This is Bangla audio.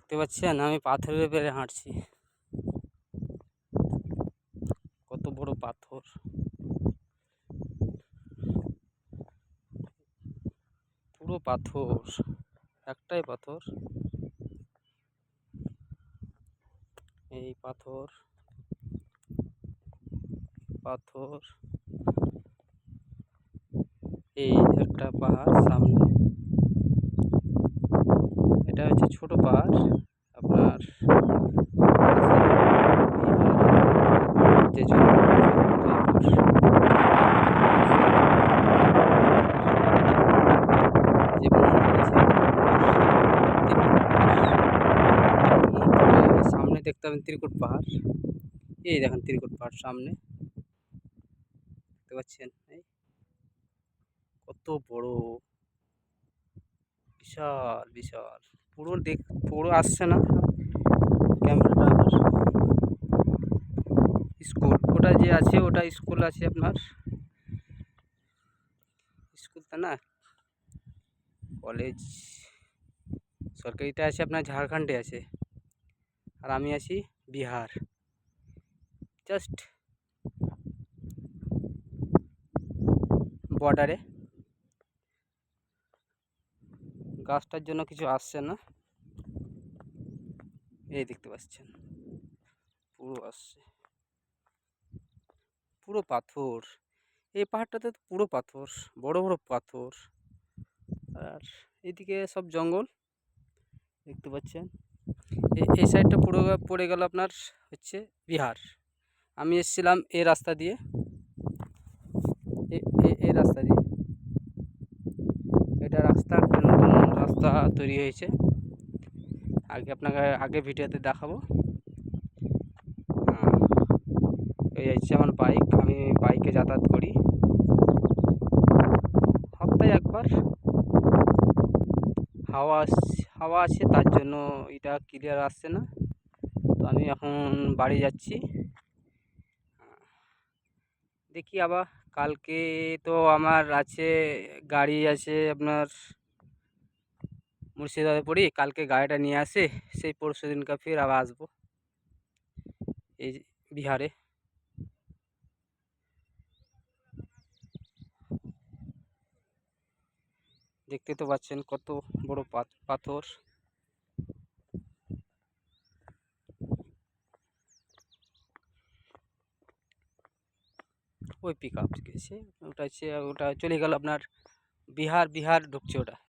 দেখতে পাচ্ছেন আমি পাথরের উপরে হাঁটছি। কত বড় পাথর, পুরো পাথর, একটাই পাথর। এই পাথর পাথর এই একটা পাহাড় সামনে, এটা হচ্ছে ছোট পাহাড় আপনার যে সামনে দেখতে পাবেন ত্রিকুট পাহাড়। এই দেখেন ত্রিকুট পাহাড় সামনে দেখতে পাচ্ছেন, এই কত বড়, বিশাল বিশাল। পুরো আসছে না ক্যামেরাটা। স্কুল ওটা যে আছে, ওটা স্কুল আছে আপনার, স্কুলটা না কলেজ, সরকারিটা আছে আপনার ঝাড়খণ্ডে আছে, আর আমি আছি বিহার। জাস্ট বর্ডারে, গাছটার জন্য কিছু আসছে না। এই দেখতে পাচ্ছেন পুরো আসছে, পুরো পাথর। এই পাহাড়টাতে তো পুরো পাথর, বড় বড় পাথর। আর এদিকে সব জঙ্গল দেখতে পাচ্ছেন। এই সাইডটা পুরো পড়ে গেল আপনার হচ্ছে বিহার। আমি এসেছিলাম এই রাস্তা দিয়ে, এই রাস্তা দিয়ে। এটা রাস্তা, নতুন রাস্তা তৈরি হয়েছে, আপনাকে ভিডিওতে দেখাবো। এই হচ্ছে আমার বাইক, আমি বাইকে যাতায়াত করি সপ্তাহে একবার। হাওয়া আছে তার জন্য এটা ক্লিয়ার আসছে না। তো আমি এখন বাড়ি যাচ্ছি, দেখি আবার কালকে তো আমার আছে, গাড়ি আছে আপনার মুর্শিদাবাদে পড়ি। কালকে গাড়িটা নিয়ে আসে, সেই পরশু দিনকা ফির আবার আসবো এই বিহারে। দেখতে তো পাচ্ছেন কত বড় পাথর। ওই পিক আপ গেছে, ওটা চলে গেল আপনার বিহার ঢুকছে ওটা।